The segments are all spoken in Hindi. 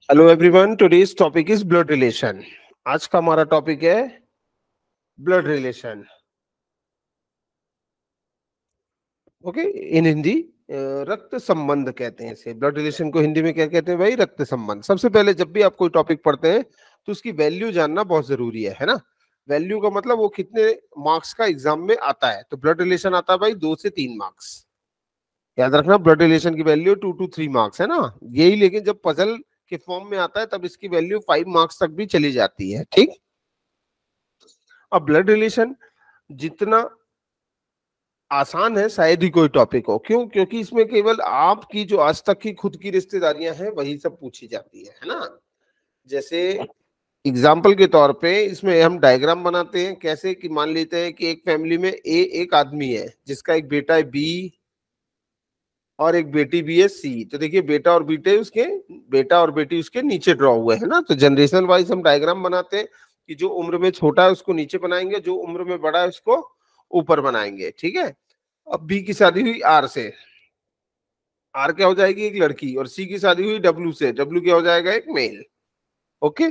Hello everyone, today's topic is blood relation. आज का हमारा टॉपिक है ब्लड रिलेशन। ओके, इन हिंदी रक्त संबंध कहते हैं इसे। ब्लड रिलेशन को हिंदी में क्या कहते हैं भाई? रक्त संबंध। सबसे पहले जब भी आप कोई टॉपिक पढ़ते हैं तो उसकी वैल्यू जानना बहुत जरूरी है ना। वैल्यू का मतलब वो कितने मार्क्स का एग्जाम में आता है। तो ब्लड रिलेशन आता है भाई 2 से 3 मार्क्स। याद रखना, ब्लड रिलेशन की वैल्यू 2 to 3 मार्क्स है ना यही। लेकिन जब पजल के फॉर्म में आता है तब इसकी वैल्यू 5 मार्क्स तक भी चली जाती है। ठीक। अब ब्लड रिलेशन जितना आसान है शायद ही कोई टॉपिक हो। क्यों? क्योंकि इसमें केवल आपकी जो आज तक की खुद की रिश्तेदारियां हैं वही सब पूछी जाती है ना। जैसे एग्जाम्पल के तौर पे इसमें हम डायग्राम बनाते हैं। कैसे कि मान लेते हैं कि एक फैमिली में एक आदमी है जिसका एक बेटा है बी और एक बेटी भी है सी। तो देखिए बेटा और बेटी उसके नीचे ड्रॉ हुए हैं ना। तो जनरेशन वाइज हम डायग्राम बनाते हैं कि जो उम्र में छोटा है उसको नीचे बनाएंगे, जो उम्र में बड़ा है उसको ऊपर बनाएंगे। ठीक है। अब बी की शादी हुई आर से। आर क्या हो जाएगी? एक लड़की। और सी की शादी हुई डब्ल्यू से। डब्ल्यू क्या हो जाएगा? एक मेल। ओके।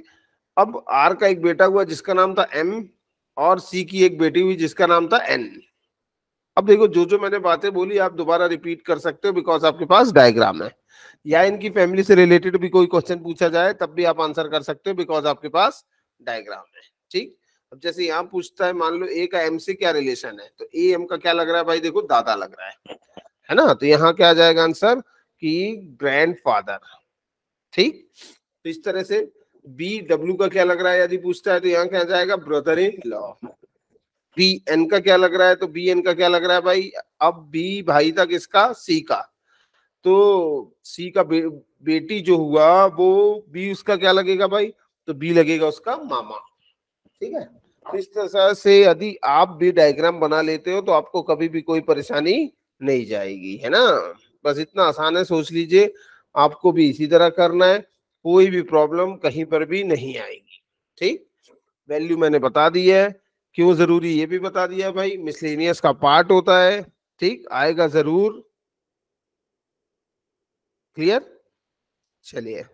अब आर का एक बेटा हुआ जिसका नाम था एम और सी की एक बेटी हुई जिसका नाम था एन। अब देखो, जो जो मैंने बातें बोली आप दोबारा रिपीट कर सकते हो बिकॉज आपके पास डायग्राम है। या इनकी फैमिली से रिलेटेड भी कोई क्वेश्चन पूछा जाए तब भी आप आंसर कर सकते हो बिकॉज आपके पास डायग्राम है। ठीक। अब जैसे यहाँ पूछता है, मान लो ए का एम से क्या रिलेशन है, तो ए एम का क्या लग रहा है भाई? देखो, दादा लग रहा है ना। तो यहाँ क्या आ जाएगा आंसर कि ग्रैंडफादर। ठीक। तो इस तरह से बी डब्ल्यू का क्या लग रहा है यदि पूछता है तो यहाँ क्या आ जाएगा? Brother in law. B N का क्या लग रहा है? तो बी एन का क्या लग रहा है भाई? अब बी भाई था किसका? सी का। तो सी का बेटी जो हुआ वो बी उसका क्या लगेगा भाई? तो बी लगेगा उसका मामा। ठीक है। तो इस तरह से यदि आप भी डायग्राम बना लेते हो तो आपको कभी भी कोई परेशानी नहीं जाएगी, है ना। बस इतना आसान है, सोच लीजिए आपको भी इसी तरह करना है। कोई भी प्रॉब्लम कहीं पर भी नहीं आएगी। ठीक। वैल्यू मैंने बता दी है। क्यों जरूरी ये भी बता दिया भाई। मिसलेनियस का पार्ट होता है। ठीक, आएगा जरूर। क्लियर? चलिए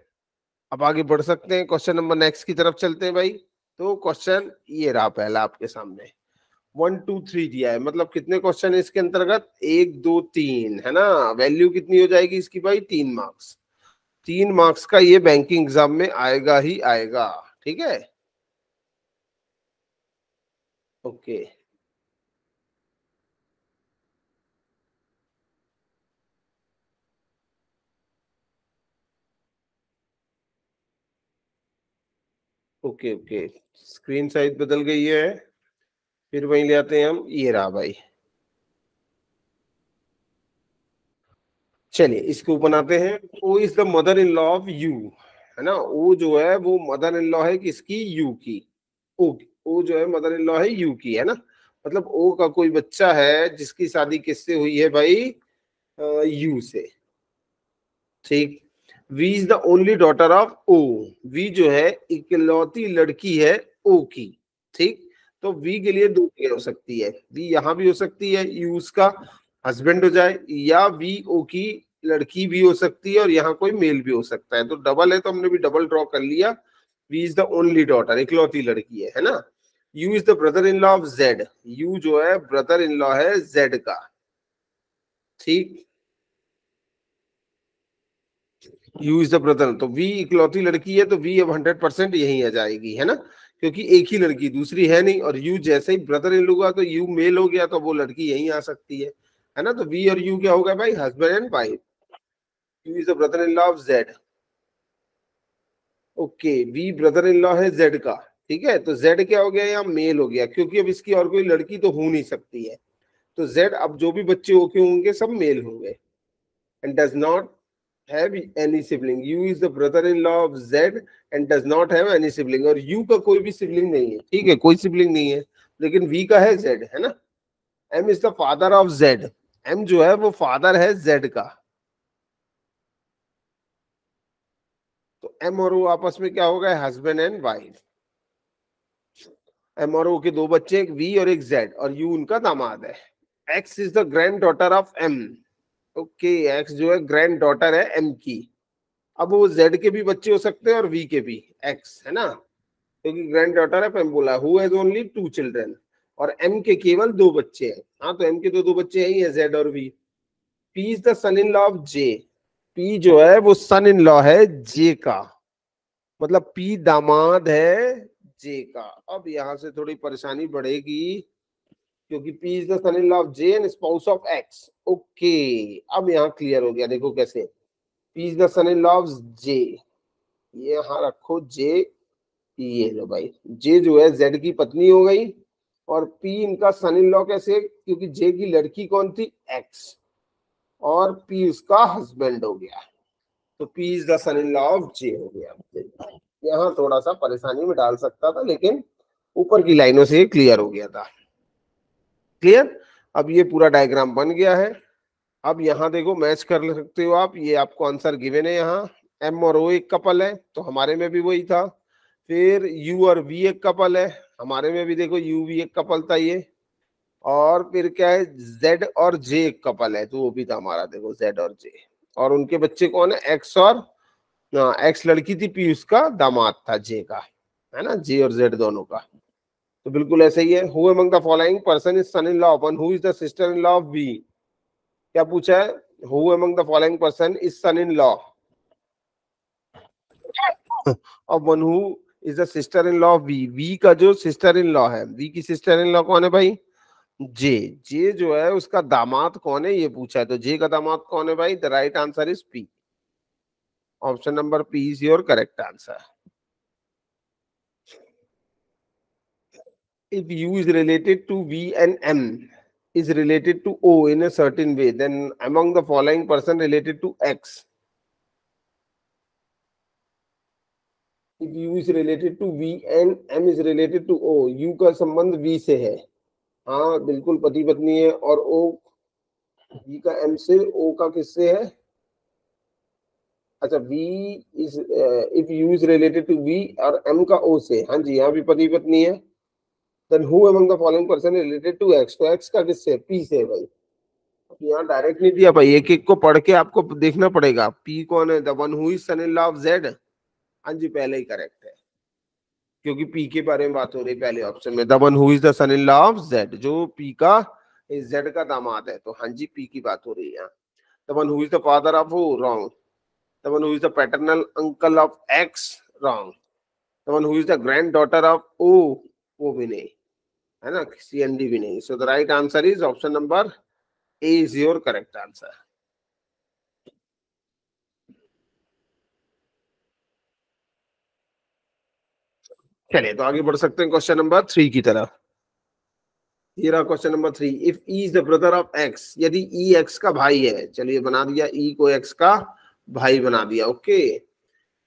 अब आगे बढ़ सकते हैं, क्वेश्चन नंबर नेक्स्ट की तरफ चलते हैं भाई। तो क्वेश्चन ये रहा पहला आपके सामने। 1 2 3 दिया है, मतलब कितने क्वेश्चन है इसके अंतर्गत? 1 2 3, है ना। वैल्यू कितनी हो जाएगी इसकी भाई? 3 मार्क्स। 3 मार्क्स का ये बैंकिंग एग्जाम में आएगा ही आएगा। ठीक है। Okay. Okay okay, screen size बदल गई है। फिर वहीं ले आते हैं हम। ये रहा भाई। चलिए इसको बनाते हैं। O is the mother in law of U, है ना। ओ जो है वो मदर इन लॉ है किसकी? यू की। ओ, ओ जो है मदर इन लॉ है यू की, है ना। मतलब ओ का कोई बच्चा है जिसकी शादी किससे हुई है भाई? यू से। ठीक। V is the only daughter of O. V जो है इकलौती लड़की है ओ की। ठीक। तो वी के लिए दो जगह हो सकती है। वी यहां भी हो सकती है, यू उसका हस्बैंड हो जाए, या वी ओ की लड़की भी हो सकती है और यहाँ कोई मेल भी हो सकता है। तो डबल है तो हमने भी डबल ड्रॉ कर लिया। V is the only daughter, इकलौती लड़की है ना। U is the brother in law of Z. U जो है ब्रदर इन लॉ है जेड का। ठीक। यू इज द ब्रदर, तो वी इकलौती लड़की है तो वी अब 100% यही आ जाएगी, है ना। क्योंकि एक ही लड़की, दूसरी है नहीं। और यू जैसे ही ब्रदर इन लूंगा तो यू मेल हो गया तो वो लड़की यही आ सकती है ना। तो वी और यू क्या होगा भाई? Husband and wife. U is the brother in law of Z. Okay, V brother in law है जेड का। ठीक है। तो जेड क्या हो गया? यहाँ मेल हो गया क्योंकि अब इसकी और कोई लड़की तो हो नहीं सकती है। तो जेड अब जो भी बच्चे होके होंगे सब मेल होंगे। And does not have any sibling. U is the brother-in-law of Z and does not have any sibling. और U का कोई भी सिबलिंग नहीं है। ठीक है, कोई सिबलिंग नहीं है। लेकिन V का है Z, है ना। M is the father of Z. M जो है वो फादर है Z का। तो M और O आपस में क्या हो गए? Husband and wife. M और O के दो बच्चे, एक V और एक Z, और U उनका दामाद है। X is the granddaughter of M. Okay, X जो है ग्रैंड डॉटर है M की। अब वो जेड के भी बच्चे हो सकते हैं और वी के भी, एक्स है ना, क्योंकि ग्रैंड डॉटर है, एम बोला हु हैज ओनली 2 चिल्ड्रन, और एम के केवल 2 बच्चे हैं। हाँ, तो एम के दो बच्चे ही है, जेड और V. P is the son in law of J, P जो है वो सन इन लॉ है जे का, मतलब पी दामाद है जे का। अब यहां से थोड़ी परेशानी बढ़ेगी, क्योंकि P is the son in law of J and spouse of X। Okay, अब यहाँ क्लियर हो गया, देखो कैसे। P is the son in law of J, ये यहाँ रखो J, ये लो भाई, J जो है Z की पत्नी हो गई, और P इनका सन इन लॉ कैसे, क्योंकि J की लड़की कौन थी, X, और P उसका हस्बैंड हो गया, तो P is the son in law of J हो गया। यहाँ थोड़ा सा परेशानी में डाल सकता था, लेकिन ऊपर की लाइनों से क्लियर हो गया था। क्लियर, अब ये पूरा डायग्राम बन गया है। अब यहाँ देखो मैच कर सकते हो आप, ये आपको आंसर गिवन है, यहाँ एम और ओ एक कपल है, तो हमारे में भी वही था। फिर यू और वी एक कपल है, हमारे में भी देखो यू वी एक कपल था ये। और फिर क्या है, जेड और जे एक कपल है, तो वो भी था हमारा, देखो जेड और जे, और उनके बच्चे कौन है, एक्स और एक्स लड़की थी, पी उसका दामाद था जे का, है ना, जे और जेड दोनों का। तो बिल्कुल ऐसे ही है। Who among the following person is son in law of one who is the sister in law of B, क्या पूछा है, who among the following person is son in law of one who is the sister in law of V, V का जो सिस्टर इन लॉ है, वी की सिस्टर इन लॉ कौन है भाई, जे, जे जो है उसका दामाद कौन है ये पूछा है, तो जे का दामाद कौन है भाई, the right answer is P, option number P is your correct answer. If U is related to V and M is related to O in a certain way, then among the following person related to X. If U is related to V and M is related to O, U का संबंध V से है, हाँ बिल्कुल पति पत्नी है, और O V का M से, O का किससे है, अच्छा V is if U is related to V और M का O से, हाँ जी यहाँ भी पति पत्नी है। Then who among the following person is related to X, तो X का किससे, P से है भाई। यहाँ डायरेक्ट नहीं दिया भाई, एक एक को पढ़ के आपको देखना पड़ेगा। पी कौन है, the one who is son in law of Z, हाँ जी पहले ही करेक्ट है, क्योंकि पी के बारे में बात हो रही है पहले ऑप्शन में, the one who is the son in law of Z, जो पी का जेड का दामाद है, तो हाँ जी पी की बात हो रही है। The one who is the father of वो, wrong. The one who is the paternal uncle of X, wrong. The one who is the granddaughter of O, वो भी नहीं है ना, सी एन डी भी नहीं, सो the right answer is option number A is your correct answer. चलिए तो आगे बढ़ सकते हैं क्वेश्चन नंबर 3 की तरफ। ये रहा question number 3, if E is the brother of x, यदि ई एक्स का भाई है, चलिए बना दिया ई को एक्स का भाई बना दिया, okay.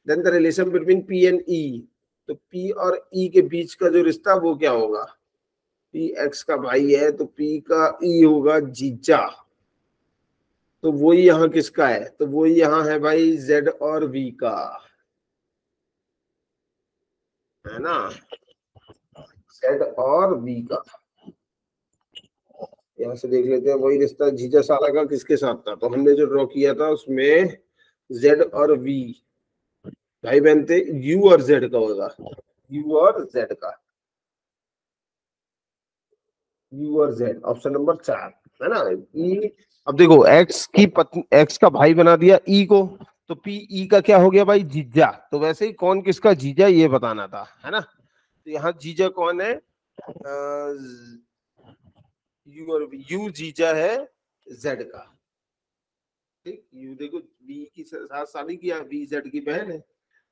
Then the relation between P and E, तो पी और ई के बीच का जो रिश्ता वो क्या होगा, पी एक्स का भाई है तो पी का ई होगा जीजा, तो वही यहाँ किसका है, तो वही यहाँ है भाई जेड और वी का, है ना, जेड और वी का। यहाँ से देख लेते हैं, वही रिश्ता जीजा साला का किसके साथ था, तो हमने जो ड्रॉ किया था उसमें जेड और वी भाई बहन थे, यू और जेड का होगा, यू और जेड का, यू और जेड, ऑप्शन नंबर 4 है ना। ई, अब देखो एक्स की पत्नी, एक्स का भाई बना दिया ई को, तो पी ई का क्या हो गया भाई, जीजा, तो वैसे ही कौन किसका जीजा ये बताना था, है ना। तो यहाँ जीजा कौन है, यू और यू जीजा है जेड का, ठीक, यू देखो बी की साथ शादी किया, बी जेड की बहन है,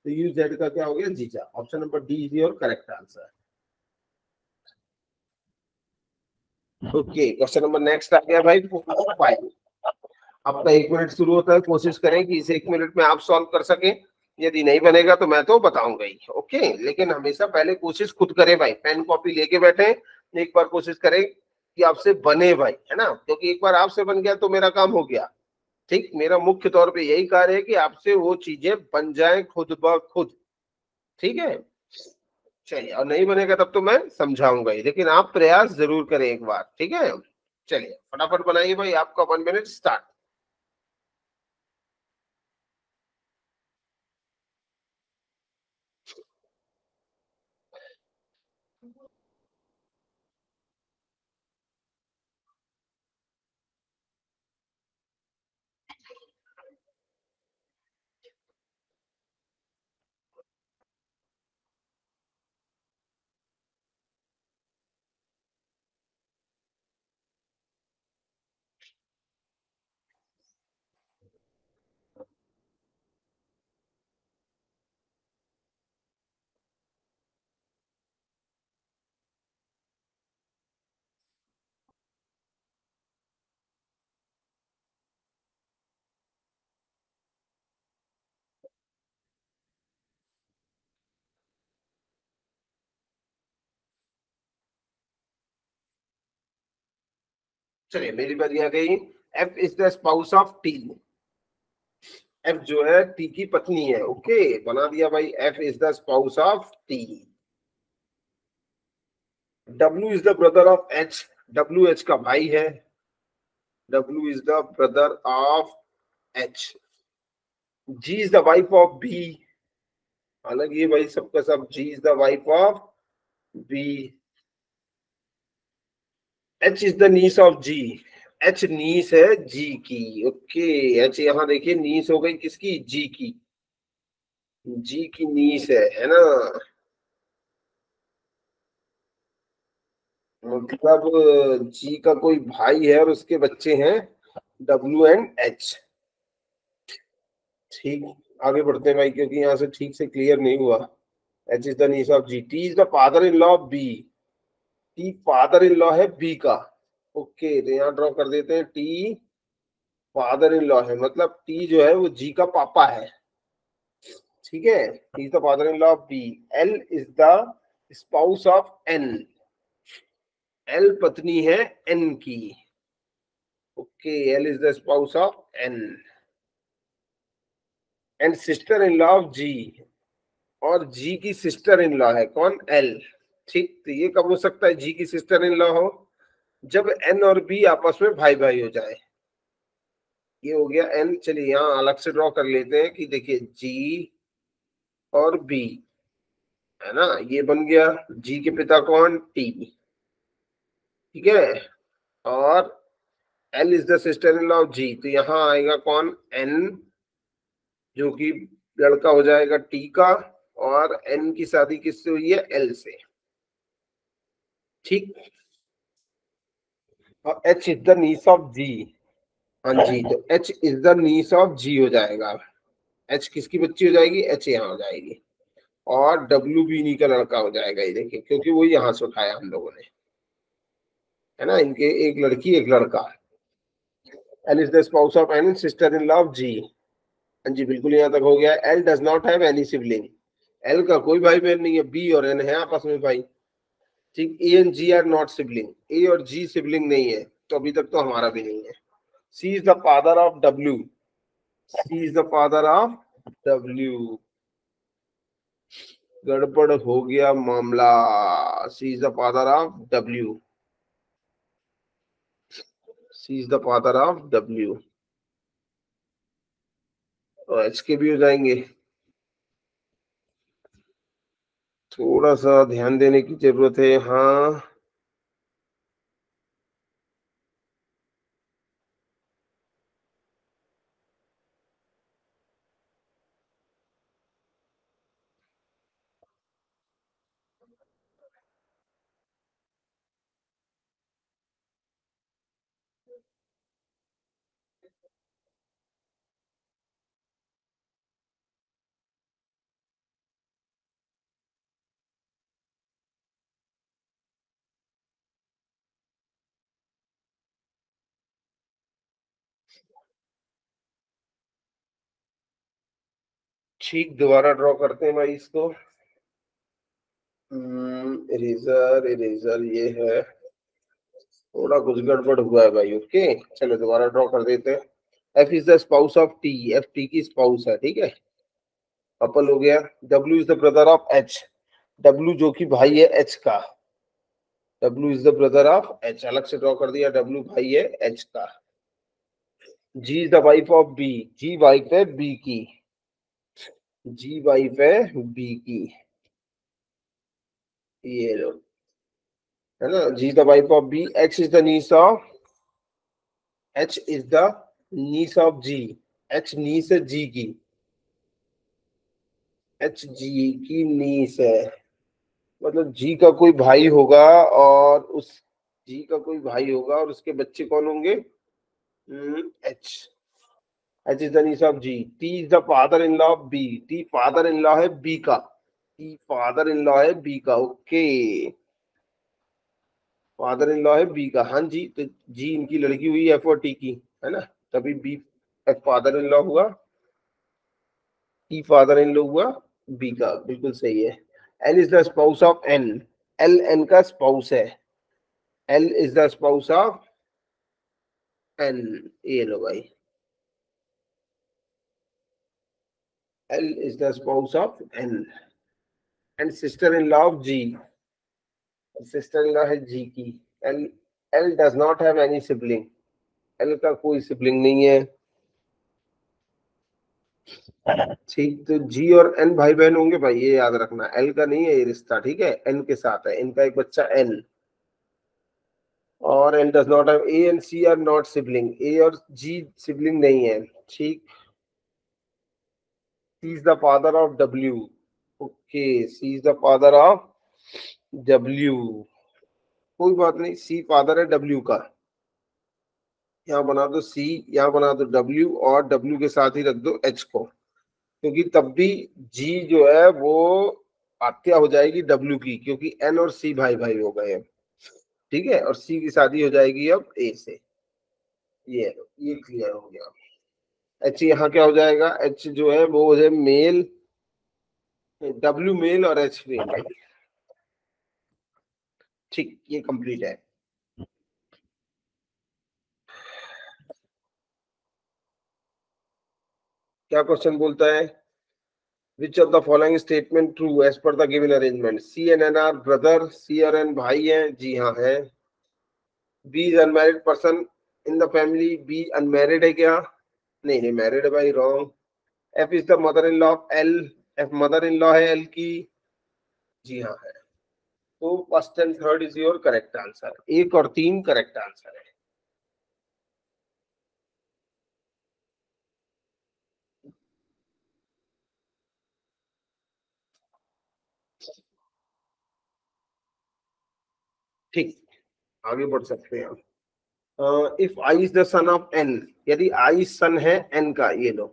तो यू जेड का क्या हो गया, जीजा, option number D is your correct answer. Okay, question number next आ गया भाई 5। आपका 1 मिनट शुरू होता है, कोशिश करें कि इस 1 मिनट में आप सॉल्व कर सकें, यदि नहीं बनेगा तो मैं तो बताऊंगा ही, ओके। लेकिन हमेशा पहले कोशिश खुद करें भाई, पेन कॉपी लेके बैठे, एक बार कोशिश करें कि आपसे बने भाई, है ना, क्योंकि एक बार आपसे बन गया तो मेरा काम हो गया, ठीक। मेरा मुख्य तौर पे यही कार्य है कि आपसे वो चीजें बन जाए खुद ब खुद, ठीक है। चलिए, और नहीं बनेगा तब तो मैं समझाऊंगा ही, लेकिन आप प्रयास जरूर करें एक बार, ठीक है। चलिए फटाफट बनाइए भाई, आपका 1 मिनट स्टार्ट। चलिए मेरी बारी आ गई। F is the spouse of T. F जो है टी की पत्नी है। ओके, बना दिया भाई, F is the spouse of T. W is the brother of H. W H का भाई है। W is the brother of H. G is the wife of B. हालांकि ये भाई सबका सब, G is the wife of B. H is the niece of G. H niece है जी की। ओके, एच यहाँ देखिए नीस हो गई किसकी, जी की। जी की नीस है ना। मतलब जी का कोई भाई है और उसके बच्चे हैं डब्ल्यू एंड एच। ठीक, आगे बढ़ते हैं भाई, क्योंकि यहाँ से ठीक से क्लियर नहीं हुआ। H is the niece of G. T is the father in law of B. T father in law है बी का। ओके, तो यहाँ ड्रॉ कर देते हैं, टी फादर इन लॉ है, मतलब टी जो है वो जी का पापा है। ठीक है, T is the father in law of B. L is the spouse of N. L पत्नी है एन की। Okay, L is the spouse of N. And sister in law of G. और जी की सिस्टर इन लॉ है कौन, एल। ठीक, तो ये कब हो सकता है जी की सिस्टर इन लॉ हो, जब एन और बी आपस में भाई भाई हो जाए। ये हो गया एन। चलिए यहाँ अलग से ड्रॉ कर लेते हैं कि देखिए जी और बी, है ना, ये बन गया। जी के पिता कौन, टी। ठीक है, और L is the sister in law of G, तो यहाँ आएगा कौन, एन, जो कि लड़का हो जाएगा टी का। और एन की शादी किससे हुई है, एल से। ठीक, और H is the niece of G. हाँ जी, तो H is the niece of G हो जाएगा। एच किसकी बच्ची हो जाएगी, एच यहाँ हो जाएगी। और डब्ल्यू भी इन्हीं का लड़का हो जाएगा, ये देखिए, क्योंकि वो यहाँ से उठाया हम लोगों ने, है ना, इनके एक लड़की एक लड़का। L is the spouse of N, sister in law of G. हाँ जी, बिल्कुल यहाँ तक हो गया। L does not have any sibling. L का कोई भाई बहन नहीं है, बी और एन है आपस में भाई। ठीक, A and G are not sibling. A और जी सिबलिंग नहीं है, तो अभी तक तो हमारा भी नहीं है। C is the father of W. C is the father of W. गड़बड़ हो गया मामला। C is the father of W. C is the father of W. और एच के भी हो जाएंगे। थोड़ा सा ध्यान देने की जरूरत है हाँ। ठीक, दोबारा ड्रॉ करते हैं भाई इसको। इरेजर इरेजर ये है, थोड़ा कुछ गड़बड़ हुआ है भाई। ओके, चलो दोबारा ड्रॉ कर देते हैं। F is the spouse of T. F T की स्पाउस है, ठीक है, कपल हो गया। W is the brother of H. W जो कि भाई है एच का। W is the brother of H, अलग से ड्रॉ कर दिया, डब्ल्यू भाई है एच का। G is the wife of B. G wife है बी की। जी वाइफ है बी की। ये लो, है ना, G is the wife of B. H is the niece of, H is the niece of G. H niece है जी की। एच जी की नीस है, मतलब जी का कोई भाई होगा, और उस जी का कोई भाई होगा और उसके बच्चे कौन होंगे, H. H is the niece of G. T is the father in law of B. T father in law है बी का। टी फादर इन लॉ है बी का। ओके, फादर इन लॉ है बी का। हाँ जी, तो जी इनकी लड़की हुई एफ और टी की, है ना, तभी B F father in law हुआ, टी फादर इन लॉ हुआ बी का। बिल्कुल सही है। L is the spouse of N. L N का स्पाउस है। L is the spouse of N, ये लो भाई, L is the spouse of N and sister in law of G, sister in law है जी की। L, L does not have any sibling, L का कोई सिबलिंग नहीं है। ठीक, तो जी और एन भाई बहन होंगे भाई, ये याद रखना, एल का नहीं है ये रिश्ता, ठीक है, एन के साथ है, इनका एक बच्चा एन। और N does not have, A and C are not sibling, A और जी सिबलिंग नहीं है। ठीक, C is the father of W, okay, C is the father of W, कोई बात नहीं, सी फादर है डब्ल्यू का, यहाँ बना दो सी, यहाँ बना दो डब्ल्यू, और डब्ल्यू के साथ ही रख दो एच को, क्योंकि तब भी जी जो है वो आत्या हो जाएगी डब्ल्यू की, क्योंकि एन और सी भाई भाई हो गए हैं, ठीक है, और सी की शादी हो जाएगी अब ए से। ये क्लियर हो गया। एच यहाँ क्या हो जाएगा, एच जो है वो है मेल, डब्ल्यू मेल और एच फीमेल। ठीक, ये कंप्लीट है। क्या क्वेश्चन बोलता है, which of the following statement true as per the given arrangement, C and N are brother, C और एन भाई हैं, जी हाँ है। B is unmarried person in the family, B unmarried है क्या, नहीं नहीं मैरिड है भाई, wrong. F is the mother in law of L, F mother in law है एल की, जी हाँ है। तो first and third is your correct answer, एक और तीन करेक्ट आंसर है। ठीक, आगे बढ़ सकते हैं आप। If I is the son of N, यदि आई सन है एन का, ये लो,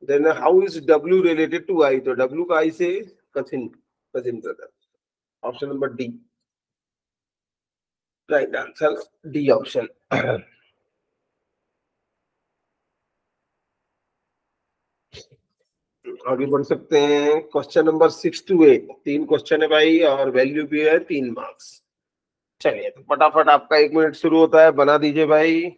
then how is W related to I, तो डब्ल्यू का आई से cousin, cousin brother, option number D, right answer D option. आगे बढ़ सकते हैं, क्वेश्चन नंबर 6 to 8, तीन क्वेश्चन है भाई, और वैल्यू भी है 3 मार्क्स। चलिए तो फटाफट आपका 1 मिनट शुरू होता है, बना दीजिए भाई।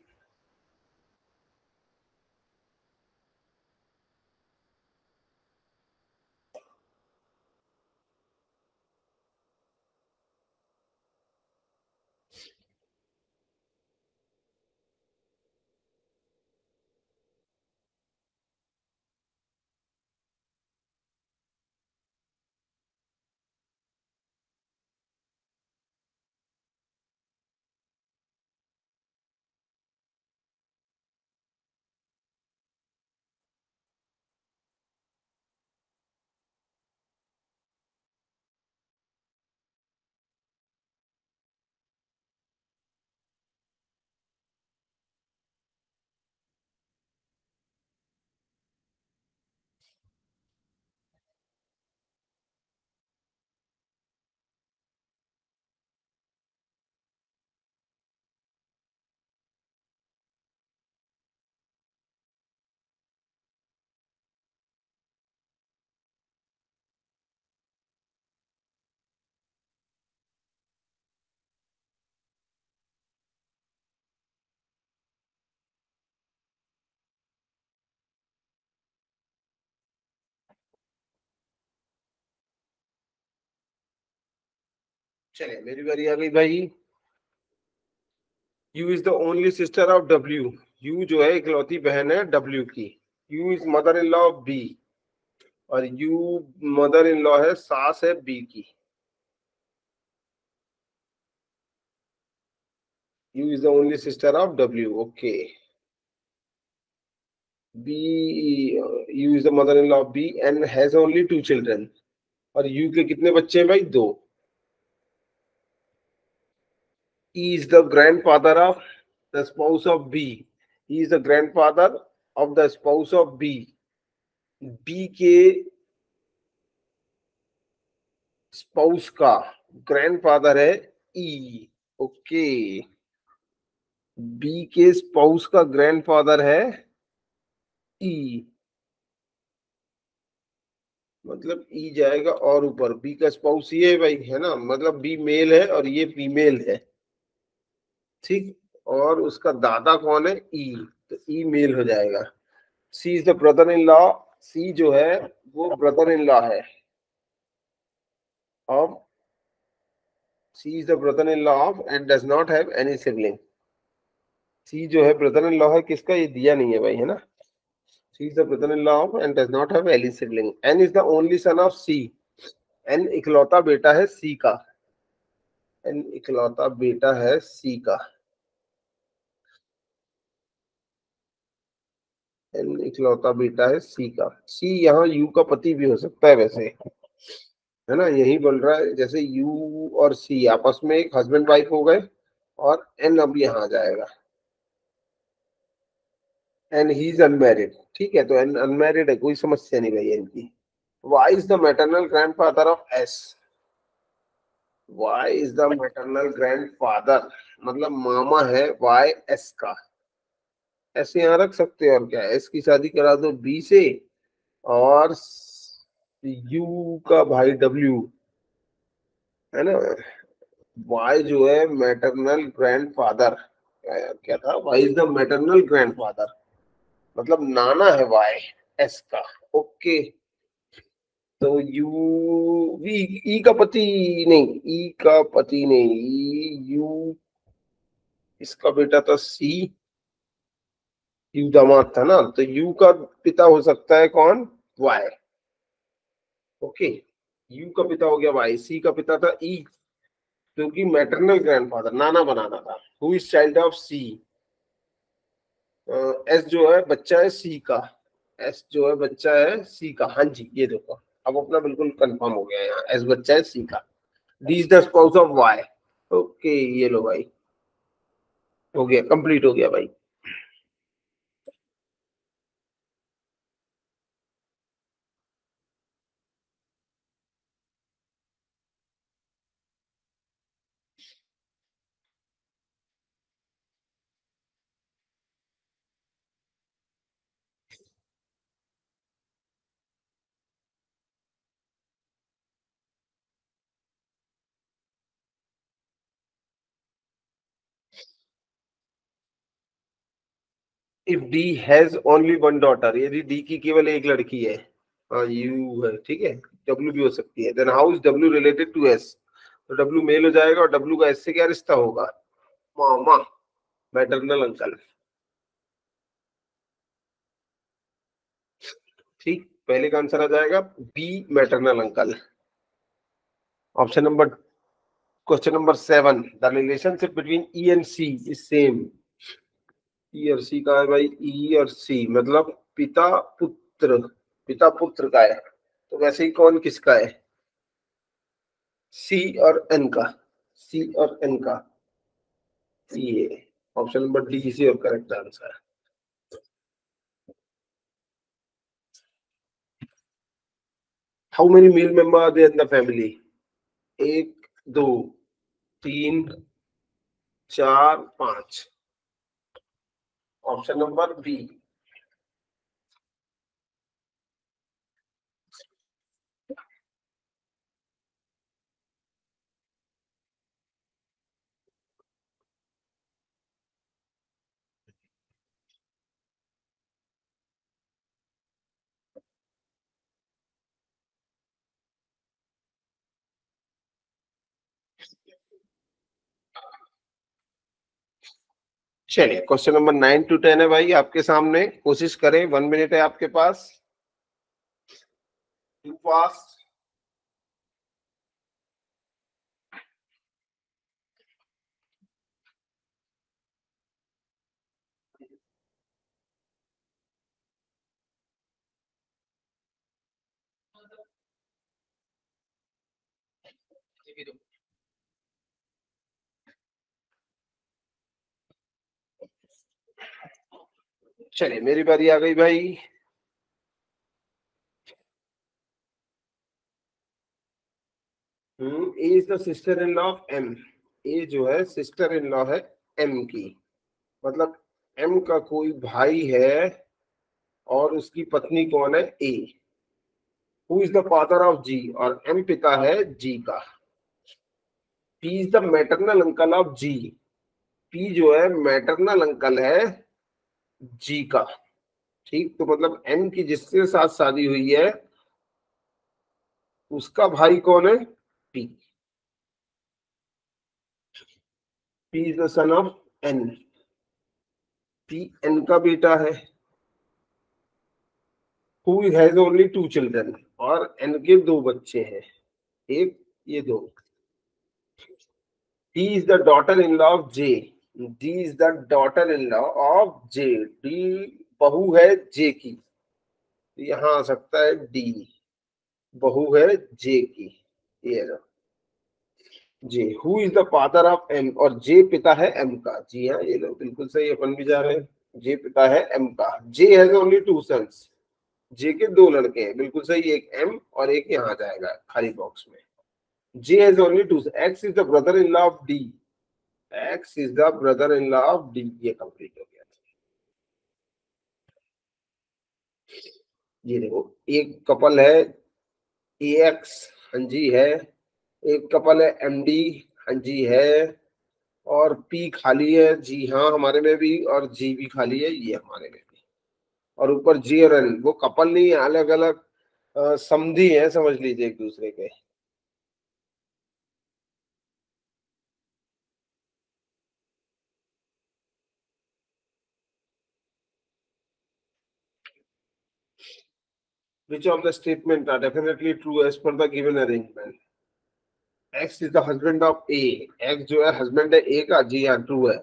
चलिए मेरी बारी आ गई भाई। U is the only sister of W, U जो है इकलौती बहन है डब्ल्यू की। U is mother in law of B, और यू मदर इन लॉ है, सास है बी की। U is the only sister of W, okay. B, U is the mother in law of B and has only 2 children, और यू के कितने बच्चे हैं भाई, 2। E is the grandfather of the spouse of B. He is the grandfather of the spouse of B. B के स्पाउस का ग्रैंडफादर है E, ओके। बी के स्पाउस का ग्रैंडफादर है E, मतलब E जाएगा और ऊपर, बी का स्पाउस ये है भाई, है ना, मतलब बी मेल है और ये फीमेल है, ठीक। और उसका दादा कौन है, ई, तो ई मेल हो जाएगा। C is the brother in law, C जो है वो ब्रदर इन लॉ है of, C is the brother in law of and does not have any sibling. C जो है ब्रदर इन लॉ है किसका, ये दिया नहीं है भाई, है ना। C is the brother in law of and does not have any sibling. N is the only son of C, N इकलौता बेटा है सी का, एन इकलौता बेटा है सी का, एन इकलौता बेटा है सी का। सी यहाँ यू का पति भी हो सकता है वैसे, है ना, यही बोल रहा है जैसे यू और सी आपस में एक हस्बैंड वाइफ हो गए, और एन अब यहाँ आ जाएगा, एंड ही इज अनमैरिड, ठीक है, तो एन अनमैरिड है, कोई समस्या नहीं भाई एन की। Y is the maternal grandfather of S, Y is the maternal grandfather, मतलब मामा है वाई एस का, ऐसे यहाँ रख सकते हैं, और क्या, एस की शादी करा दो बी से, और यू का भाई डब्ल्यू, है ना। वाई जो है मैटरनल ग्रैंडफादर, क्या था, Y is the maternal grandfather, मतलब नाना है वाई एस का, ओके। तो यू, वी, ई का पति नहीं, ई का पति नहीं, यू, इसका बेटा था सी, यू दामाद था ना, तो यू का पिता हो सकता है कौन, वाई, ओके। यू का पिता हो गया वाई, सी का पिता था ई, क्योंकि मैटरनल ग्रैंडफादर नाना बनाना था। Who is child of C, S जो है बच्चा है सी का, एस जो है बच्चा है सी का, हाँ जी, ये देखो अब अपना बिल्कुल कंफर्म हो गया, यहाँ एस बच्चा है सी का। D is the spouse of Y, okay, ये लो भाई, हो गया, कंप्लीट हो गया भाई। If D has only one daughter, यदि डी की केवल एक लड़की है, हाँ यू है, ठीक है, डब्ल्यू भी हो सकती है, then how is W related to S, तो डब्ल्यू मेल हो जाएगा, और डब्ल्यू का एस से क्या रिश्ता होगा, मामा, मैटरनल अंकल, ठीक, पहले का आंसर आ जाएगा B, maternal uncle. Option number, question number 7, the relationship between E and C is same. E और सी का है भाई, ई और सी मतलब पिता पुत्र, पिता पुत्र का है, तो वैसे ही कौन किसका है, सी और एन का, सी और एन का, ये ऑप्शन नंबर डी इसी और करेक्ट आंसर है। How many male member are there in the family, एक, दो, तीन, चार, पांच, ऑप्शन नंबर बी। चलिए क्वेश्चन नंबर 9 to 10 है भाई आपके सामने, कोशिश करें, 1 मिनट है आपके पास, टू फास्ट। चलिए मेरी बारी आ गई भाई। A is the sister in law of M, A जो है सिस्टर इन लॉ है एम की, मतलब एम का कोई भाई है, और उसकी पत्नी कौन है, A. Who is the father of G, और एम पिता है जी का। P is the maternal uncle of G, P जो है मैटरनल अंकल है जी का। ठीक, तो मतलब एन की जिसके साथ शादी हुई है उसका भाई कौन है? P. P is the son of N. P N का बेटा है। Who has only two children, और एन के दो बच्चे हैं, एक, ये दो। D is the daughter in law of J. D is the daughter in law of J. D बहू है जे की, यहाँ आ सकता है डी, बहू है जे की, ये लो। G, who is the father of M, और जे पिता है एम का। जी हाँ, ये लो बिल्कुल सही, अपन भी जा रहे हैं। जे पिता है एम का। जे हैज ओनली टू सन्स, जे के दो लड़के हैं, बिल्कुल सही, एक एम और एक यहाँ जाएगा खाली बॉक्स में। J has only two. X is the brother in law of D. X is the brother in law of D, ये कंप्लीट हो गया। ये देखो, एक कपल है ए एक्स, हाँ जी है। एक कपल है एम डी, हाँ जी है। और पी खाली है, जी हाँ हमारे में भी, और जी भी खाली है, ये हमारे में भी। और ऊपर जी और एन, वो कपल नहीं है, अलग अलग समधी है, समझ लीजिए एक दूसरे के। Which of the statement are definitely true as per the given arrangement? X is the husband of A. X जो है husband है A का, जी हाँ ट्रू है।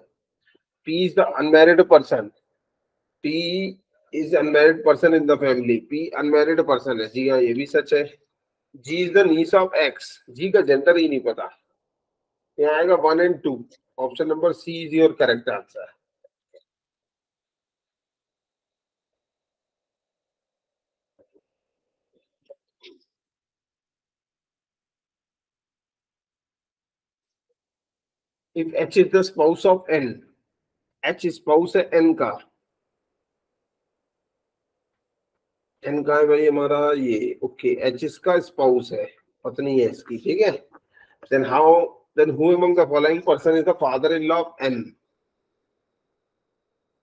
P is the unmarried person. P is unmarried person in the family. P unmarried person है, जी हाँ ये भी सच है। G is the niece of X. G का जेंडर ही नहीं पता, यहाँ आएगा 1 and 2। Option number C is your correct answer. If H is the spouse of N, H spouse है N का। N का है भाई हमारा ये, ओके, H इसका स्पाउस है, पत्नी है इसकी, ठीक है। then how then who among the following person is the father in law of N?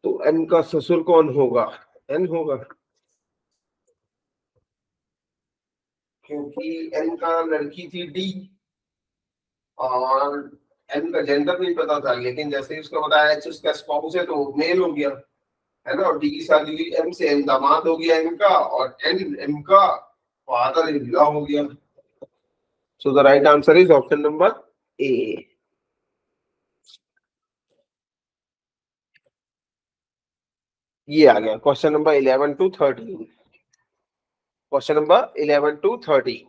तो N का ससुर कौन होगा? N होगा, क्योंकि N का लड़की थी D, और N का जेंडर नहीं पता था, लेकिन जैसे ही उसका बताया H उसका स्पाउस है तो मेल हो गया, है ना। और डी की शादी हुई एम से, एम दामाद हो गया एम का, और एन एम का फादर इन लॉ हो गया। So the right answer is option number A. ये आ गया question number 11 to 13। Question number 11 to 13।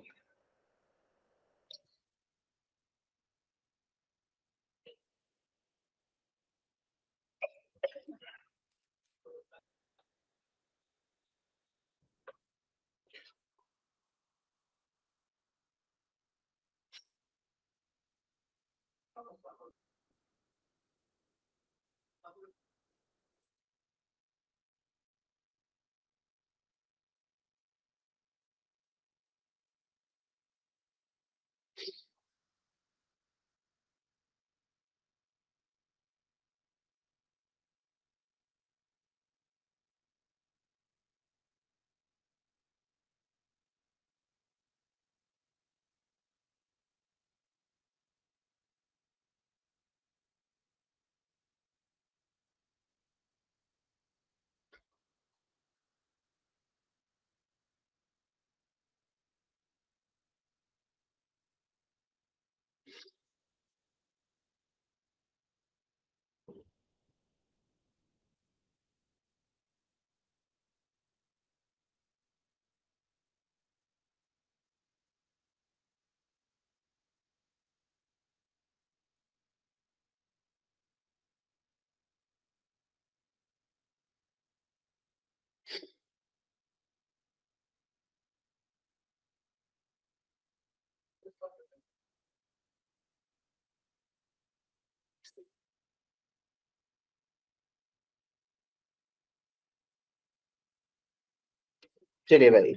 चलिए भाई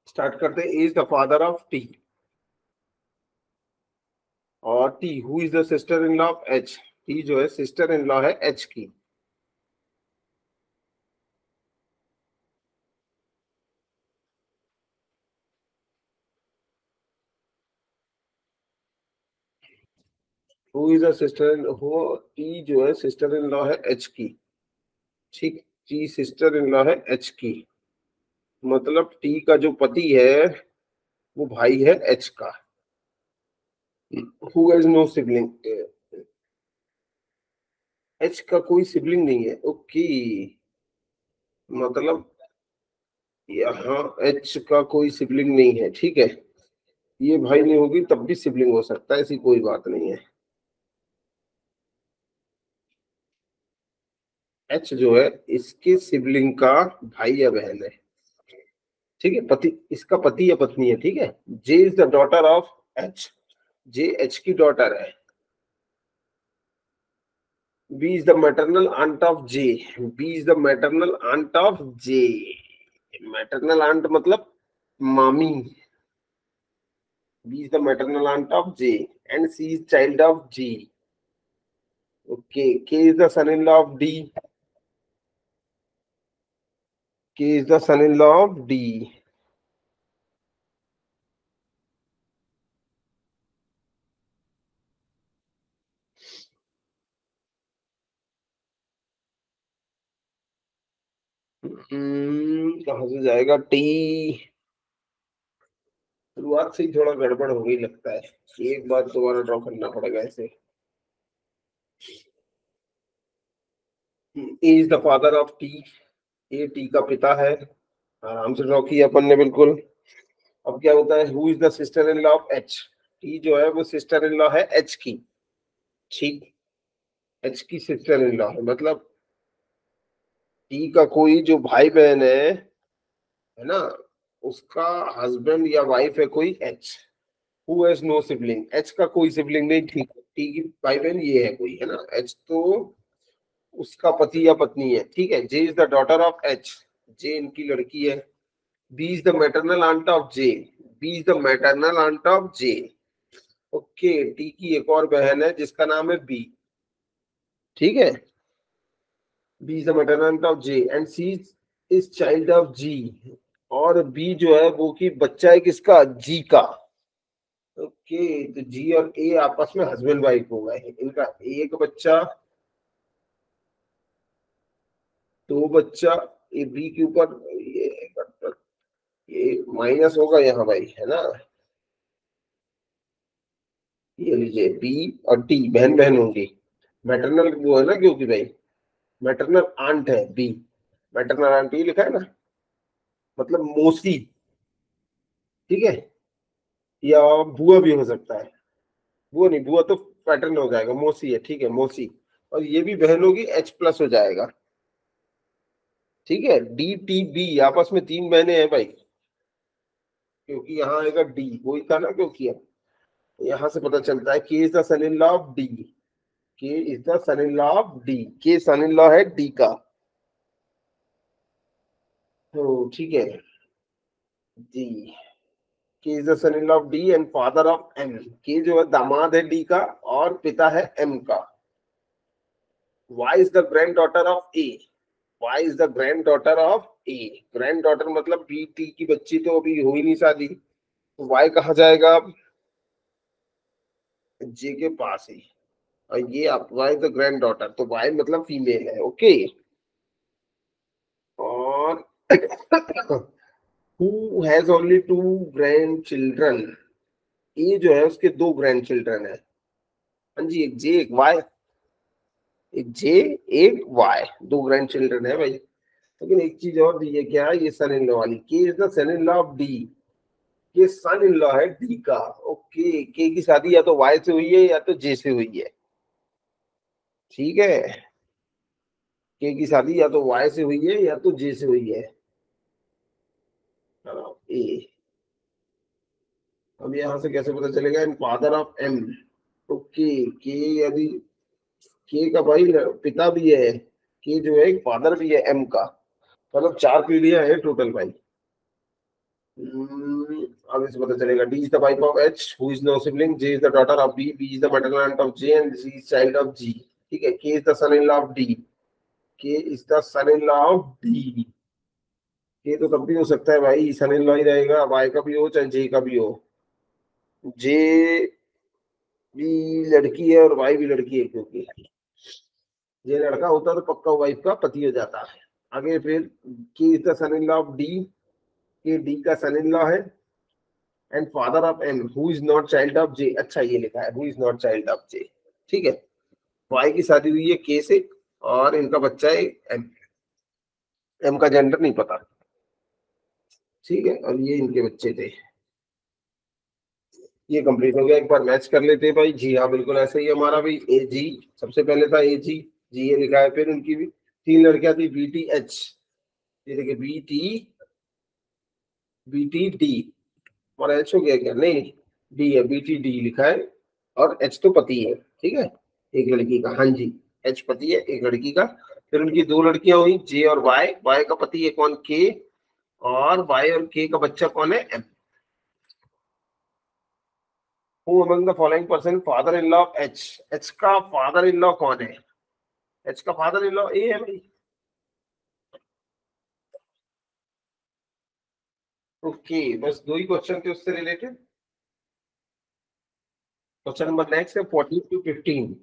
स्टार्ट करते हैं। Is the father of T, और T who is the sister in law of H? T जो है सिस्टर इन लॉ है एच की। Who is a sister in हो, टी जो है सिस्टर इन लॉ है एच की। ठीक, टी सिस्टर इन लॉ है एच की, मतलब टी का जो पति है वो भाई है एच का। Who has no sibling, H का कोई सिबलिंग नहीं है। ओके, मतलब यहाँ एच का कोई सिबलिंग नहीं है, ठीक है। ये भाई नहीं होगी तब भी सिबलिंग हो सकता है, ऐसी कोई बात नहीं है। एच जो है इसके सिबलिंग का भाई या बहन है, ठीक है। पति, इसका पति या पत्नी है, ठीक है। J is the daughter of H, J H की डॉटर है। B is the maternal aunt of J, B is the maternal aunt of J. Maternal aunt मतलब मामी। B is the maternal aunt of J and C is child of G. Okay, K is the son in law of D, K is the son in law of D. कहां से जाएगा टी? शुरुआत से ही थोड़ा गड़बड़ हो गई लगता है, एक बार दोबारा ड्रॉ करना पड़ेगा ऐसे। A is the father of T, A T का पिता है। आराम से ड्रॉ किया अपन ने बिल्कुल। अब क्या होता है, who is the sister in law of H, T जो है वो सिस्टर इन लॉ है एच की। ठीक, एच की सिस्टर इन लॉ है, मतलब टी का कोई जो भाई बहन है ना, उसका हस्बैंड या वाइफ है कोई H. Who has no sibling, H का कोई सिबलिंग नहीं, ठीक है। टी की भाई बहन ये है कोई, है ना। एच तो उसका पति या पत्नी है, ठीक है। J is the daughter of H, J इनकी लड़की है। B is the maternal aunt of J, B is the maternal aunt of J. Okay, T की एक और बहन है जिसका नाम है बी, ठीक है। B is the maternal aunt of J and C is child of G. और बी जो है वो की बच्चा है किसका, जी का। ओके, तो जी और ए आपस में हस्बैंड वाइफ हो गए, इनका एक बच्चा, दो बच्चा। ए बी के ऊपर ये माइनस होगा यहाँ भाई, है ना। ये लीजिए बी और टी बहन बहन होंगी। मैटरनल वो है ना, क्योंकि भाई मैटरनल आंट है बी, मैटरनल आंट ये लिखा है ना, मतलब मौसी, ठीक है। या बुआ भी हो सकता है, बुआ नहीं, बुआ तो पैटर्न हो जाएगा, मौसी है, ठीक है, मौसी। और ये भी बहन होगी, एच प्लस हो जाएगा, ठीक है। डी टी बी आपस में तीन बहनें हैं भाई, क्योंकि यहाँ आएगा डी, वही था ना, क्योंकि यहाँ से पता चलता है K is the son in law of D, K is the son in law of D, K son in law है डी का, तो ठीक है जी। K is the son in law of D and father of M, K जो है दामाद है डी का और पिता है एम का। Y is the granddaughter of A, Y is the granddaughter of A, granddaughter मतलब बी टी की बच्ची तो अभी हो ही नहीं शादी, तो वाई कहाँ जाएगा अब, जे के पास ही। और ये आप वाई द ग्रैंड डॉटर, तो वाई मतलब फीमेल है, ओके। और who has only two grandchildren, A जो है उसके दो ग्रैंड चिल्ड्रन है। हाँ जी, एक जे एक वाई, एक जे एक वाई, दो ग्रैंड चिल्ड्रन है भाई। लेकिन एक चीज और दी है, क्या ये सन इन लॉ वाली, K is the son in law of D, ये सन इन लॉ है डी का। ओके, के की शादी या तो वाई से हुई है या तो जे से हुई है, ठीक है। के की शादी या तो वाई से हुई है या तो जे से हुई है। ए, अब यहाँ से कैसे पता चलेगा, इन फादर ऑफ एम। ओके, के यदि के का भाई पिता भी है, के जो है एक फादर भी है एम का, मतलब चार पीढ़ियां हैं टोटल भाई। अब इसे पता चलेगा, D is the wife of H who is no sibling, J is the daughter of B, B is the maternal aunt of J and C is child of G. ठीक है, K is the son in law of D, K is the son in law of D. K तो तब भी हो सकता है भाई, सन इन लॉ ही रहेगा, वाई का भी हो चाहे जे का भी हो। जे भी लड़की है और वाई भी लड़की है, क्योंकि ये लड़का होता तो पक्का वाइफ का पति हो जाता है। आगे फिर K is the son in law of D, K D का सन इन लॉ है, and father of M who is not child of J. अच्छा ये लिखा है who is not child of J, ठीक है। वाई की शादी हुई है के से और इनका बच्चा है एम, एम का जेंडर नहीं पता, ठीक है, और ये इनके बच्चे थे। ये कंप्लीट हो गया, एक बार मैच कर लेते हैं भाई। जी हाँ बिल्कुल ऐसे ही हमारा भी ए जी, सबसे पहले था ए जी, जी ये लिखा है, फिर उनकी भी तीन लड़कियां थी बी टी एच, ये देखिए बी टी डी, और एच हो गया क्या, नहीं डी है, बी टी डी लिखा है, और एच तो पति है, ठीक है, एक लड़की का, हाँ जी एच पति है एक लड़की का। फिर उनकी दो लड़कियां हुई जे और वाई, वाई का पति है कौन, के, और वाई और के का बच्चा कौन है, M. Who among the following person father in law of H, H का फादर इन लॉ कौन है, एच का फादर इन लॉ ए है भाई। ओके बस दो ही क्वेश्चन थे उससे रिलेटेड। क्वेश्चन नंबर नेक्स्ट है 14 to 15।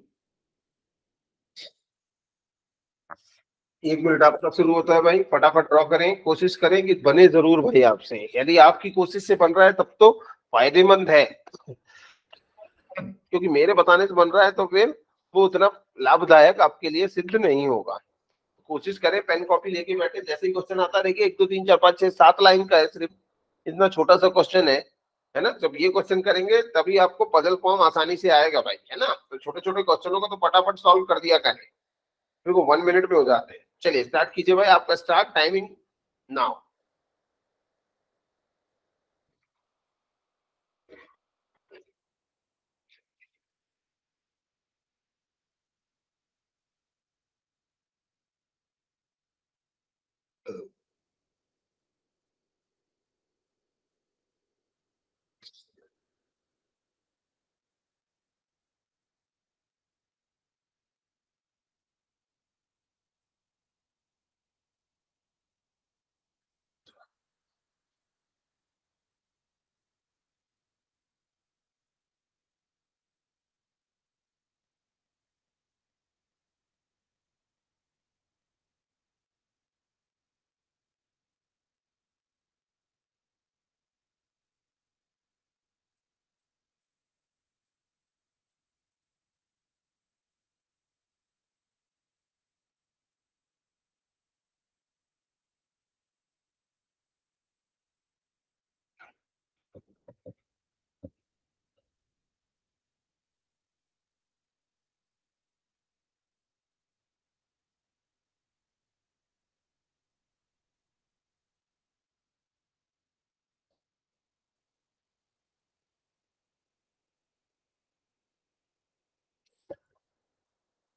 एक मिनट आपका शुरू होता है भाई, फटाफट ड्रॉ करें, कोशिश करें कि बने जरूर भाई आपसे, यदि आपकी कोशिश से बन रहा है तब तो फायदेमंद है, क्योंकि मेरे बताने से बन रहा है तो फिर वो उतना लाभदायक आपके लिए सिद्ध नहीं होगा। कोशिश करें, पेन कॉपी लेके बैठे, जैसे ही क्वेश्चन आता रहेगा, 1 2 3 4 5 6 7 लाइन का है सिर्फ, इतना छोटा सा क्वेश्चन है ना। जब ये क्वेश्चन करेंगे तभी आपको पजल फॉर्म आसानी से आएगा भाई, है ना। तो छोटे छोटे क्वेश्चनों को तो फटाफट सॉल्व कर दिया करें, फिर वो 1 मिनट में हो जाते हैं। चलिए स्टार्ट कीजिए भाई, आपका स्टार्ट टाइमिंग नाउ।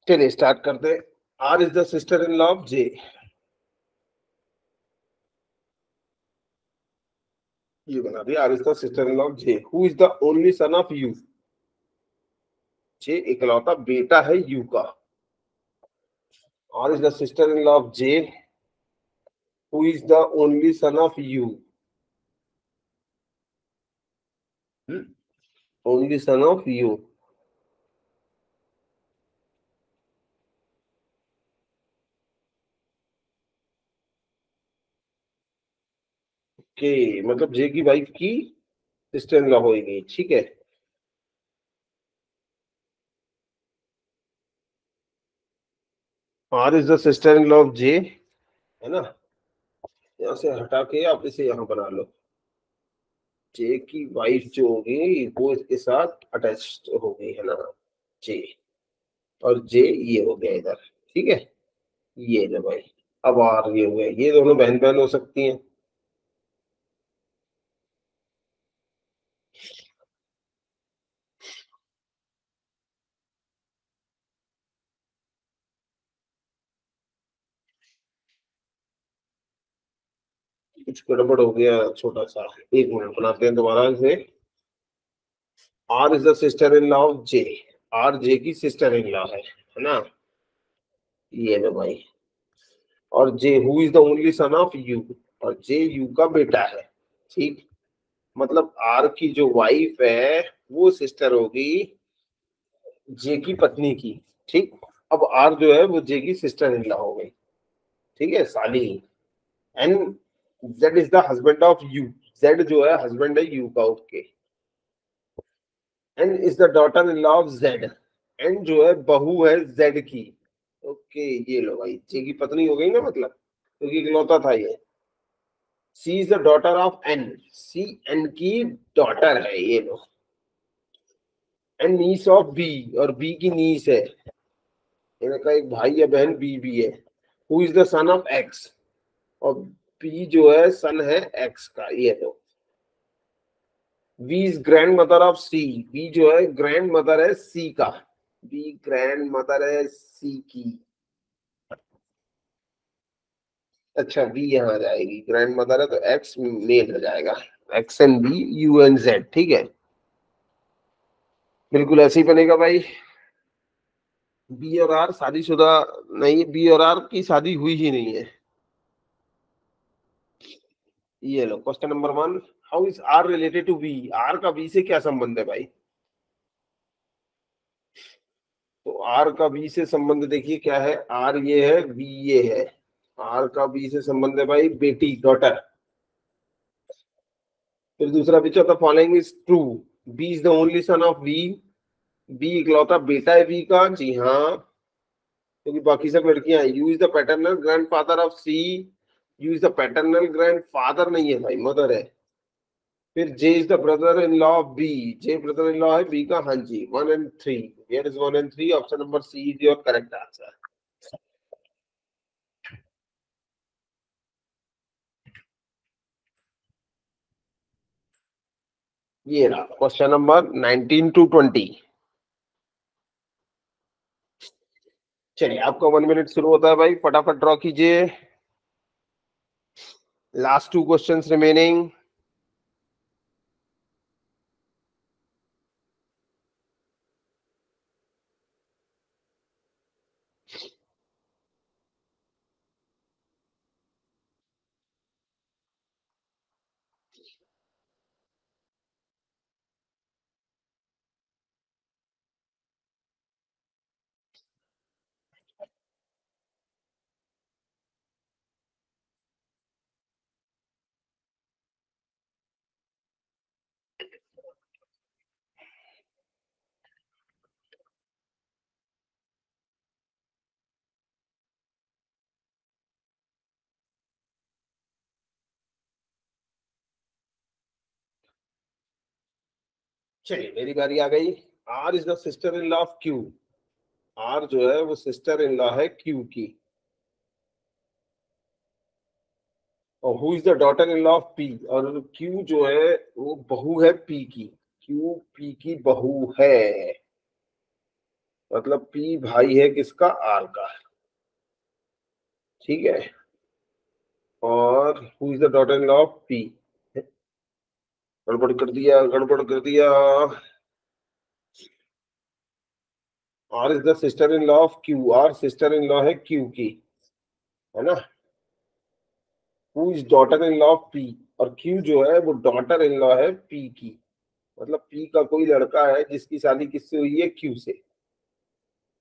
चलिए स्टार्ट करते हैं। R is the sister in law of J, ये बना दिया, R is the sister in law of J. Who is the only son of U, J इकलौता बेटा है यू का। R is the sister in law of J, who is the only son of U, only son of U. के मतलब जे की वाइफ की सिस्टर इन लॉ होगी, ठीक है। R is the sister in law of J, है ना, यहाँ से हटा के आप इसे यहाँ बना लो। जे की वाइफ जो होगी वो इसके साथ अटैच होगी, है ना, जे, और जे ये हो गया इधर, ठीक है, ये जो भाई, अब आर ये हो गया, ये दोनों बहन बहन हो सकती हैं। कुछ गड़बड़ हो गया छोटा सा, एक मिनट बनाते हैं दोबारा से। R is the sister in law of J, R J की सिस्टर इन लॉ है ना। ये लो भाई, और J who is the only son of U, और जे यू का बेटा है, ठीक। मतलब आर की जो वाइफ है वो सिस्टर होगी जे की पत्नी की, ठीक। अब आर जो है वो जे की सिस्टर इन लॉ हो गई, ठीक है, साली। And Z is the husband of you, Z जो है हस्बैंड है यू का, okay. And is the daughter in law of Z, and जो है बहू है जेड की, ओके। ये लो भाई, जे की पत्नी हो गई ना, मतलब क्योंकि इकलौता था ये। C is the daughter of N, C N की डॉटर है, ये लो। एंड नीस ऑफ बी, और बी की नीस है, इनका एक भाई या बहन बी भी है। Who is the son of X, और बी जो है सन है एक्स का, ये लो। B is grandmother of C, B जो है ग्रैंड मदर है सी का, बी ग्रैंड मदर है सी की। अच्छा, बी यहाँ आ जाएगी, ग्रैंड मदर है तो एक्स मेल हो जाएगा, X and B U and Z, ठीक है। बिल्कुल ऐसे ही बनेगा भाई। बी और आर शादीशुदा नहीं, बी और आर की शादी हुई ही नहीं है। ये लो question number 1, how is R related to B, R का बी से क्या संबंध है भाई। तो आर का बी से संबंध देखिए क्या है, आर ये है, बी ये है। आर का बी से संबंध है भाई बेटी, डॉटर। फिर दूसरा पूछा था following is true, B is the only son of B, B इकलौता बेटा है बी का, जी हाँ, क्योंकि बाकी सब लड़कियां हैं। U is the paternal grandfather of C, U is the paternal grandfather नहीं है भाई, मदर है। फिर J is the brother in law of B, J brother in law है बी का, हाँ जी। 1 and 3, here is 1 and 3, option number C is your correct answer. ये रहा क्वेश्चन नंबर 19 to 20। चलिए आपका 1 मिनट शुरू होता है भाई, फटाफट ड्रॉ कीजिए। Last 2 questions remaining. चलिए मेरी बारी आ गई। R is the sister in law of Q, R जो है वो सिस्टर इन लॉ है क्यू की। और who is the daughter in law of P, और क्यू जो है वो बहू है पी की, क्यू पी की बहू है। मतलब पी भाई है किसका, आर का, ठीक है। और who is the daughter in law of P, गड़बड़ कर दिया, गड़बड़ कर दिया। R is the sister in law of Q, R sister in law है क्यू की, है ना। Who is daughter in law of P, और क्यू जो है वो डॉटर इन लॉ है पी की। मतलब पी का कोई लड़का है जिसकी शादी किससे हुई है, क्यू से।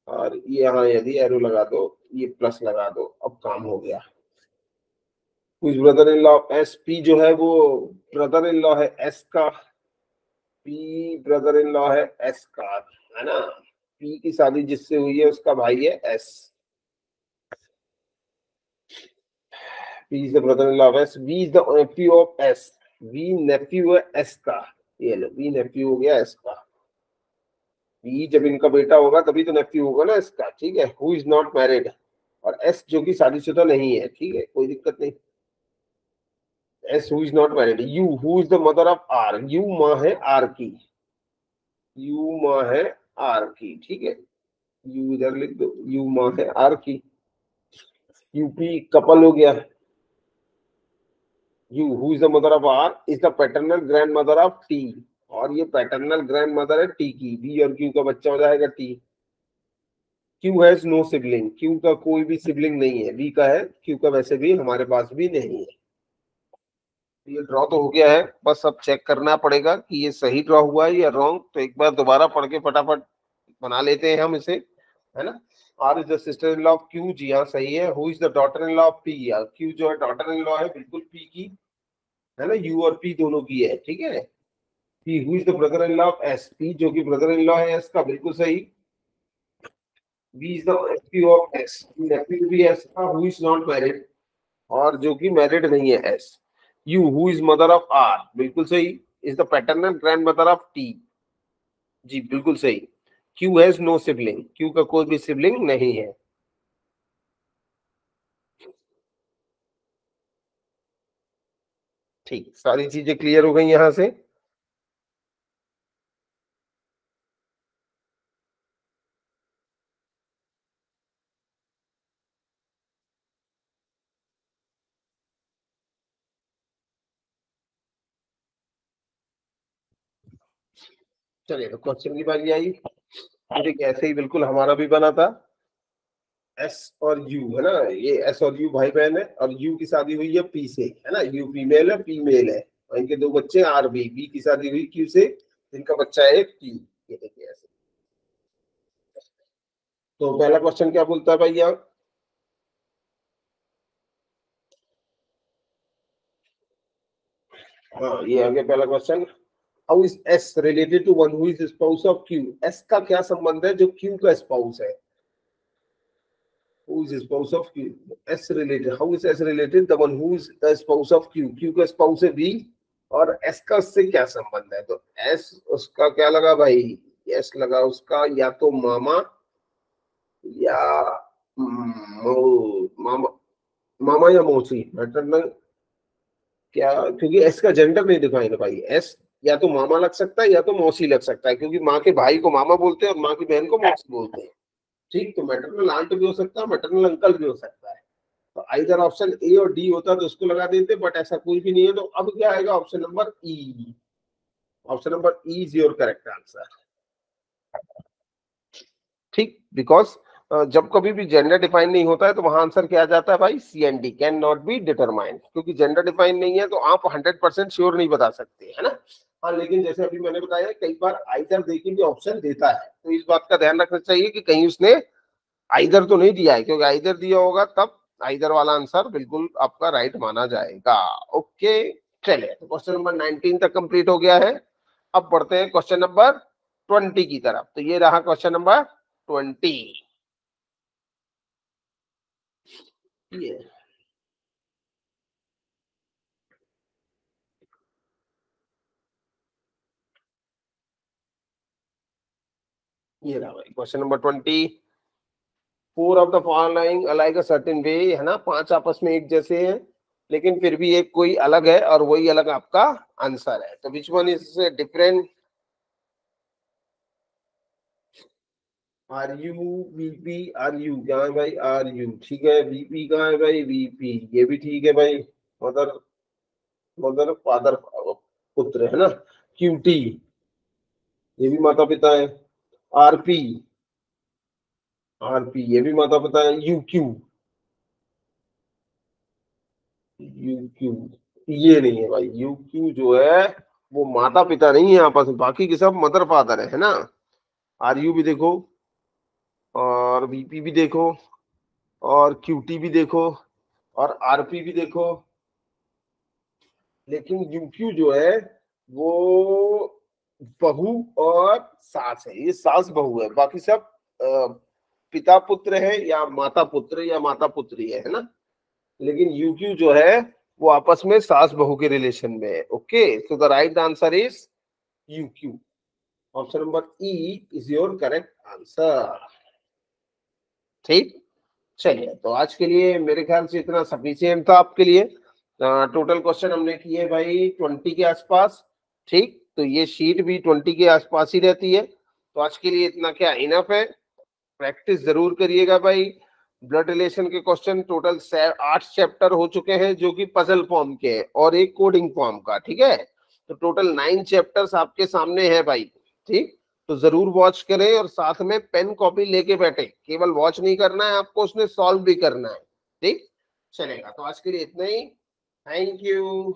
और ये यहाँ यदि एरो लगा दो, ये प्लस लगा दो, अब काम हो गया। कुछ brother in law S, P जो है वो ब्रदर इन लॉ है एस का, पी ब्रदर इन लॉ है एस का, है ना। पी की शादी जिससे हुई है उसका भाई है S, P is the brother in law of S, V is the nephew of S, V nephew है एस का। ये लो, वी नेफ्यू हो गया एस का। वी जब इनका बेटा होगा तभी तो नेफ्यू होगा ना इसका, ठीक है। हु इज नॉट मैरिड, और एस जो कि शादीशुदा नहीं है, ठीक है, कोई दिक्कत नहीं। S who is not married. U who is the mother of R, U माँ है आर की, यू माँ है आर की, ठीक है। यू इधर लिख दो, यू माँ है आर की। यूपी कपल हो गया। U who is the mother of R is the paternal grandmother of T, और ये पैटर्नल ग्रैंड मदर है टी की, बी और क्यू का बच्चा हो जाएगा T. Q has no sibling, Q का कोई भी सिबलिंग नहीं है, बी का है, क्यू का वैसे भी हमारे पास भी नहीं है। ये ड्रॉ तो हो गया है, बस अब चेक करना पड़ेगा कि ये सही ड्रॉ हुआ है या रॉन्ग। तो एक बार दोबारा पढ़ के फटाफट बना लेते हैं हम इसे, है ना। R is the sister in law of Q, जी हाँ सही है। Who is the daughter in law of P, Q जो है डॉटर इन लॉ है बिल्कुल पी की, है ना, यू और पी दोनों की है, ठीक है। P who is the brother in law of S, P जो कि ब्रदर इन लॉ है एस का, बिल्कुल सही। B is the nephew of S, nephew भी एस का, हु इज नॉट मैरिड, और जो कि मैरिड नहीं है S. U who is mother of R, बिल्कुल सही, is the paternal grandmother of T, जी बिल्कुल सही। Q has no sibling, Q का कोई भी सिबलिंग नहीं है। ठीक, सारी चीजें क्लियर हो गई यहां से। चलिए तो क्वेश्चन की बारी आई। ठीक ऐसे ही बिल्कुल हमारा भी बना था, एस और यू, है ना, ये एस और यू भाई बहन है, और यू की शादी हुई है पी से, है ना, यू फीमेल है पी मेल है, और इनके दो बच्चे आर बी, बी की शादी हुई क्यू से, इनका बच्चा है टी। ये देखिए ऐसे। तो पहला क्वेश्चन क्या बोलता है भाई यहाँ? हाँ ये आगे पहला question, how is S related to one who is spouse of Q, S का क्या संबंध है जो क्यू का स्पाउस है? Who is the spouse of Q? S related. How is S related? The one who is the spouse of Q. Q का spouse है B, और S का उससे क्या संबंध है? तो S उसका क्या लगा भाई? S लगा उसका या तो मामा या मामा, मामा या मौसी, मैटरनल क्या, क्योंकि S का जेंडर नहीं डिफाइन है भाई। S या तो मामा लग सकता है या तो मौसी लग सकता है, क्योंकि माँ के भाई को मामा बोलते हैं और माँ की बहन को मौसी बोलते हैं। ठीक, तो मैटरनल आंट भी हो सकता है, मैटरनल अंकल भी हो सकता है। तो आइदर ऑप्शन ए और डी होता तो उसको लगा देते, बट ऐसा कोई भी नहीं है। तो अब क्या आएगा? Option number E. Option number E is your correct answer. ठीक, बिकॉज जब कभी भी जेंडर डिफाइन नहीं होता है तो वहां आंसर क्या आ जाता है भाई? C and D, can not be determined, क्योंकि जेंडर डिफाइन नहीं है तो आप 100% श्योर नहीं बता सकते, है ना। हाँ लेकिन जैसे अभी मैंने बताया कई बार आइदर दे के भी ऑप्शन देता है, तो इस बात का ध्यान रखना चाहिए कि कहीं उसने आइदर तो नहीं दिया है, क्योंकि आइदर दिया होगा तब आइदर वाला आंसर बिल्कुल आपका राइट माना जाएगा। ओके, चलिए तो क्वेश्चन नंबर 19 तक कंप्लीट हो गया है। अब बढ़ते हैं क्वेश्चन नंबर 20 की तरफ। तो ये रहा क्वेश्चन नंबर 20। ये रहा भाई question number 20। Four of the following alike a certain way, है ना, पांच आपस में एक जैसे हैं लेकिन फिर भी एक कोई अलग है, और वही अलग आपका आंसर है। तो which one is different? R U, VP, R U कहाँ है भाई? आर यू ठीक है, वीपी कहाँ है भाई? वीपी ये भी ठीक है भाई। मदर, मदर फादर पुत्र, है ना। क्यूटी ये भी माता पिता है। आरपी, आरपी ये भी माता पिता है। यूक्यू, यूक्यू ये नहीं है भाई। यूक्यू जो है वो माता पिता नहीं है आपस में, बाकी के सब मदर फादर है ना। आर यू भी देखो, और वीपी भी देखो, और क्यूटी भी देखो, और आरपी भी देखो, लेकिन यूक्यू जो है वो बहू और सास है, ये सास बहू है। बाकी सब पिता पुत्र है या माता पुत्र या माता पुत्री है ना। लेकिन यूक्यू जो है वो आपस में सास बहू के रिलेशन में है। Okay, so the right answer is U Q. Option number E is your correct answer. ठीक, चलिए तो आज के लिए मेरे ख्याल से इतना सफिशियंट था आपके लिए। टोटल क्वेश्चन हमने किए भाई 20 के आसपास। ठीक, तो ये शीट भी 20 के आसपास ही रहती है। तो आज के लिए इतना क्या इनफ है। प्रैक्टिस जरूर करिएगा भाई। ब्लड रिलेशन के क्वेश्चन टोटल 8 चैप्टर हो चुके हैं जो कि पजल फॉर्म के हैं, और एक कोडिंग फॉर्म का। ठीक है, तो टोटल 9 चैप्टर्स आपके सामने है भाई। ठीक, तो जरूर वॉच करें और साथ में पेन कॉपी लेके बैठे, केवल वॉच नहीं करना है आपको, उसने सॉल्व भी करना है। ठीक, चलेगा। तो आज के लिए इतना ही। Thank you.